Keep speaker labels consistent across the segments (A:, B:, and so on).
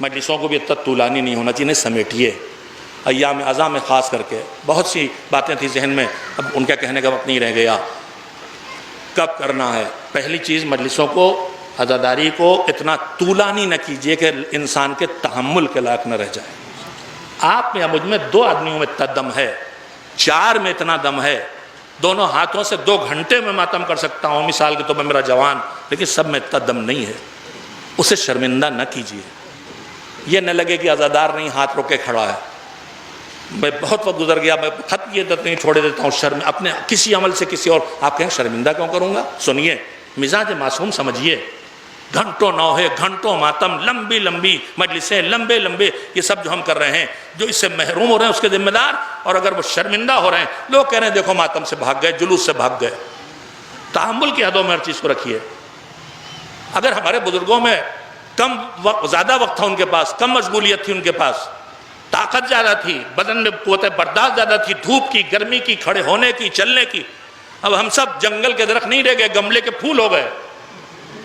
A: مجلسوں کو بھی اتنا طولانی نہیں ہونا چاہیے، سمیٹیے۔ ایام اعظام میں خاص کر کے بہت سی باتیں تھیں ذہن میں، اب ان کا کہنے کا وقت نہیں رہ گیا۔ کب کرنا ہے؟ پہلی چیز، مجلسوں کو، عزاداری کو اتنا طولانی نہ کیجیے کہ انسان کے تحمل کے لائق نہ رہ جائے۔ آپ میں یا مجھ میں 2 آدمیوں میں اتنا دم ہے، 4 میں اتنا دم ہے، دونوں ہاتھوں سے 2 گھنٹے میں ماتم کر سکتا ہوں، مثال کے طور پر میرا جوان، لیکن سب میں اتنا دم نہیں ہے۔ اسے شرمندہ نہ کیجیے، یہ نہ لگے کہ عزادار نہیں ہاتھ روکے کھڑا ہے۔ میں بہت وقت گزر گیا، میں خط یہ نہیں چھوڑے دیتا ہوں، شرم اپنے کسی عمل سے کسی اور، آپ کہیں شرمندہ کیوں کروں گا؟ سنیے، مزاج معصوم سمجھیے، گھنٹوں نوحے، گھنٹوں ماتم، لمبی لمبی مجلسیں، لمبے لمبے، یہ سب جو ہم کر رہے ہیں، جو اس سے محروم ہو رہے ہیں اس کے ذمہ دار، اور اگر وہ شرمندہ ہو رہے ہیں، لوگ کہہ رہے ہیں دیکھو ماتم سے بھاگ گئے، جلوس سے بھاگ گئے۔ تحمل کی حدوں میں ہر چیز کو رکھیے۔ اگر ہمارے بزرگوں میں زیادہ وقت تھا، ان کے پاس کم مشغولیت تھی، ان کے پاس طاقت زیادہ تھی، بدن میں قوت برداشت زیادہ تھی، دھوپ کی، گرمی کی، کھڑے ہونے کی، چلنے کی۔ اب ہم سب جنگل کے درخت نہیں رہ گئے، گملے کے پھول ہو گئے۔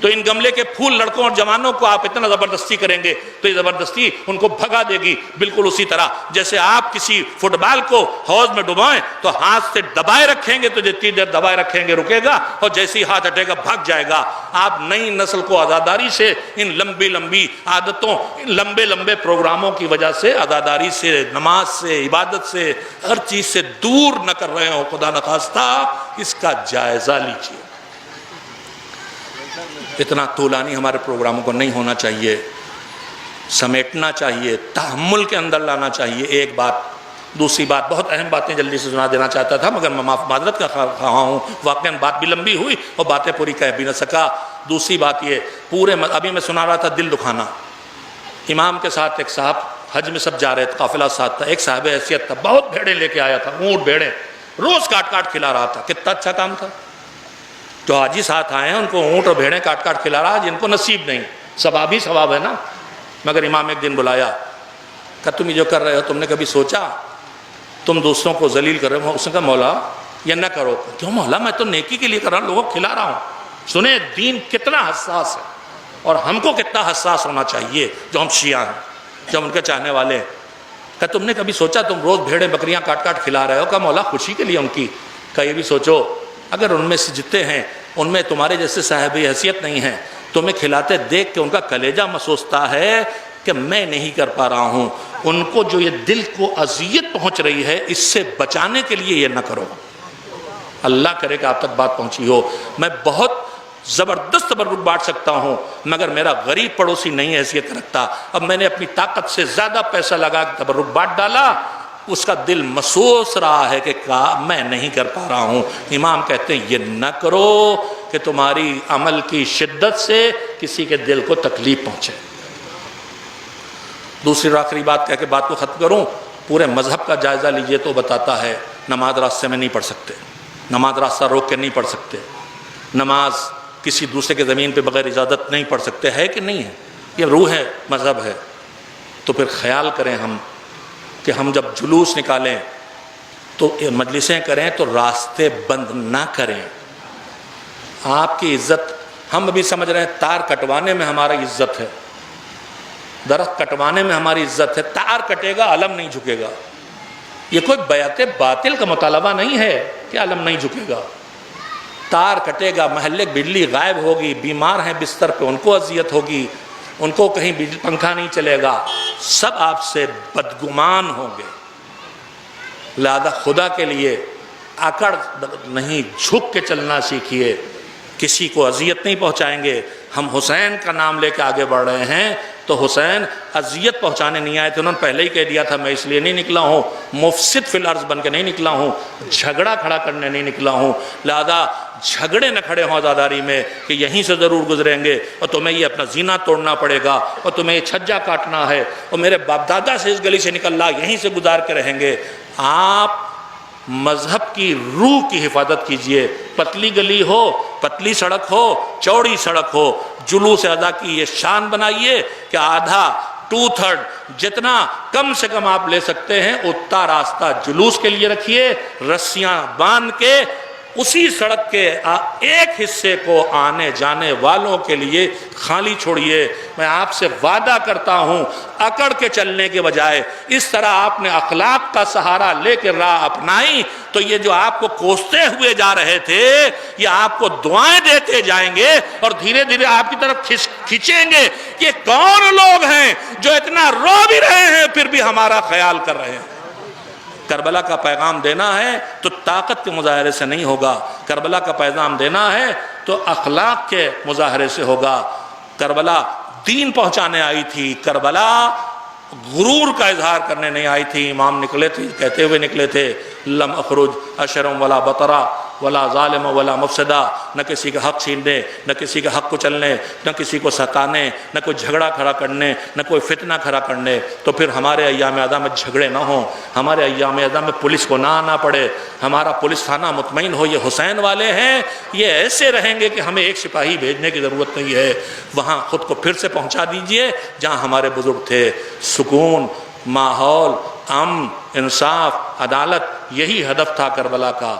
A: تو ان گملے کے پھول لڑکوں اور جوانوں کو آپ اتنا زبردستی کریں گے تو یہ زبردستی ان کو بھگا دے گی، بالکل اسی طرح جیسے آپ کسی فٹ بال کو حوض میں ڈبوائیں تو ہاتھ سے دبائے رکھیں گے تو جتنی دیر دبائے رکھیں گے رکے گا، اور جیسے ہی ہاتھ ہٹے گا بھگ جائے گا۔ آپ نئی نسل کو عزاداری سے، ان لمبی لمبی عادتوں، ان لمبے لمبے پروگراموں کی وجہ سے، عزاداری سے، نماز سے، عبادت سے، ہر چیز سے دور نہ کر رہے ہو۔ خدا نخواستہ اس کا جائزہ لیجیے۔ اتنا طولانی ہمارے پروگراموں کو نہیں ہونا چاہیے، سمیٹنا چاہیے، تحمل کے اندر لانا چاہیے۔ ایک بات، دوسری بات، بہت اہم باتیں جلدی سے سنا دینا چاہتا تھا مگر میں معذرت کا خواہاں ہوں، واقعاً بات بھی لمبی ہوئی اور باتیں پوری کہہ بھی نہ سکا۔ دوسری بات یہ، ابھی میں سنا رہا تھا دل دکھانا۔ امام کے ساتھ ایک صاحب حج میں سب جا رہے تھے، قافلہ ساتھ تھا، ایک صاحب حیثیت تھا، بہت بھیڑیں لے کے آیا تھا، اونٹ بھیڑیں، روز کاٹ کاٹ کھلا رہا تھا۔ کتنا اچھا کام تھا۔ جو حاجی ساتھ آئے ہیں ان کو اونٹ اور بھیڑیں کاٹ کاٹ کھلا رہا، جن کو نصیب نہیں، ثواب ہی ثواب ہے نا۔ مگر امام ایک دن بلایا، کہ تم یہ جو کر رہے ہو تم نے کبھی سوچا تم دوسروں کو ذلیل کر رہے ہو؟ اس نے کہا مولا یہ نہ کرو۔ کیوں مولا؟ میں تو نیکی کے لیے کر رہا ہوں، لوگوں کو کھلا رہا ہوں۔ سنیں دین کتنا حساس ہے، اور ہم کو کتنا حساس ہونا چاہیے جو ہم شیعہ ہیں، جو ہم ان کے چاہنے والے ہیں۔ کہ تم نے کبھی سوچا تم روز بھیڑیں بکریاں کاٹ کاٹ کھلا رہے ہو؟ کہ مولا خوشی کے لیے ان کی۔ کہ یہ بھی سوچو اگر ان میں سے جتنے ہیں ان میں تمہارے جیسے صاحب حیثیت نہیں ہیں، تمہیں کھلاتے دیکھ کے ان کا کلیجہ محسوستا ہے کہ میں نہیں کر پا رہا ہوں، ان کو جو یہ دل کو اذیت پہنچ رہی ہے اس سے بچانے کے لیے یہ نہ کرو۔ اللہ کرے کہ آپ تک بات پہنچی ہو۔ میں بہت زبردست تبرک بانٹ سکتا ہوں مگر میرا غریب پڑوسی نہیں حیثیت رکھتا۔ اب میں نے اپنی طاقت سے زیادہ پیسہ لگا کے تبرک بانٹ ڈالا، اس کا دل محسوس رہا ہے کہ میں نہیں کر پا رہا ہوں۔ امام کہتے ہیں یہ نہ کرو کہ تمہاری عمل کی شدت سے کسی کے دل کو تکلیف پہنچے۔ دوسری اور آخری بات کہہ کے بات کو ختم کروں، پورے مذہب کا جائزہ لیجئے تو بتاتا ہے نماز راستے میں نہیں پڑھ سکتے، نماز راستہ روک کے نہیں پڑھ سکتے، نماز کسی دوسرے کے زمین پہ بغیر اجازت نہیں پڑھ سکتے، ہے کہ نہیں ہے؟ یہ روح ہے، مذہب ہے۔ تو پھر خیال کریں ہم کہ ہم جب جلوس نکالیں تو مجلسیں کریں تو راستے بند نہ کریں۔ آپ کی عزت، ہم ابھی سمجھ رہے ہیں تار کٹوانے میں ہماری عزت ہے، درخت کٹوانے میں ہماری عزت ہے، تار کٹے گا علم نہیں جھکے گا۔ یہ کوئی بیعت باطل کا مطالبہ نہیں ہے کہ علم نہیں جھکے گا۔ تار کٹے گا، محلے بجلی غائب ہوگی، بیمار ہیں بستر پہ ان کو اذیت ہوگی، ان کو کہیں پنکھا نہیں چلے گا، سب آپ سے بدگمان ہوں گے۔ لہذا خدا کے لیے اکڑ نہیں، جھک کے چلنا سیکھیے، کسی کو اذیت نہیں پہنچائیں گے۔ ہم حسین کا نام لے کے آگے بڑھ رہے ہیں تو حسین اذیت پہنچانے نہیں آئے تھے، انہوں نے پہلے ہی کہہ دیا تھا میں اس لیے نہیں نکلا ہوں، مفسد فی الارض بن کے نہیں نکلا ہوں، جھگڑا کھڑا کرنے نہیں نکلا ہوں۔ لہذا جھگڑے نہ کھڑے ہوں عزاداری میں کہ یہیں سے ضرور گزریں گے اور تمہیں یہ اپنا زینہ توڑنا پڑے گا اور تمہیں یہ چھجا کاٹنا ہے اور میرے باپ دادا سے اس گلی سے نکل رہا یہیں سے گزار کے رہیں گے۔ آپ مذہب کی روح کی حفاظت کیجئے، پتلی گلی ہو، پتلی سڑک ہو، چوڑی سڑک ہو، جلوس ادا کی یہ شان بنائیے کہ آدھا 2/3 جتنا کم سے کم آپ لے سکتے ہیں اتنا راستہ جلوس کے لیے رکھیے، رسیاں باندھ کے اسی سڑک کے ایک حصے کو آنے جانے والوں کے لیے خالی چھوڑیے۔ میں آپ سے وعدہ کرتا ہوں اکڑ کے چلنے کے بجائے اس طرح آپ نے اخلاق کا سہارا لے کے راہ اپنائی تو یہ جو آپ کو کوستے ہوئے جا رہے تھے یہ آپ کو دعائیں دیتے جائیں گے اور دھیرے دھیرے آپ کی طرف کھینچیں گے کہ یہ کون لوگ ہیں جو اتنا رو بھی رہے ہیں پھر بھی ہمارا خیال کر رہے ہیں۔ کربلا کا پیغام دینا ہے تو طاقت کے مظاہرے سے نہیں ہوگا، کربلا کا پیغام دینا ہے تو اخلاق کے مظاہرے سے ہوگا۔ کربلا دین پہنچانے آئی تھی، کربلا غرور کا اظہار کرنے نہیں آئی تھی۔ امام نکلے تھے، کہتے ہوئے نکلے تھے لم اخرج اشرم ولا بطرا ولا ظالم ولا مفسدہ، نہ کسی کا حق چھیننے، نہ کسی کا حق کو چلنے، نہ کسی کو ستانے، نہ کوئی جھگڑا کھڑا کرنے، نہ کوئی فتنہ کھڑا کرنے۔ تو پھر ہمارے ایام اعداء میں جھگڑے نہ ہوں، ہمارے ایام اعداء میں پولیس کو نہ آنا پڑے، ہمارا پولیس تھانہ مطمئن ہو یہ حسین والے ہیں، یہ ایسے رہیں گے کہ ہمیں ایک سپاہی بھیجنے کی ضرورت نہیں ہے، وہاں خود کو پھر سے پہنچا دیجئے جہاں ہمارے بزرگ تھے۔ سکون، ماحول، امن، انصاف، عدالت، یہی ہدف تھا کربلا کا۔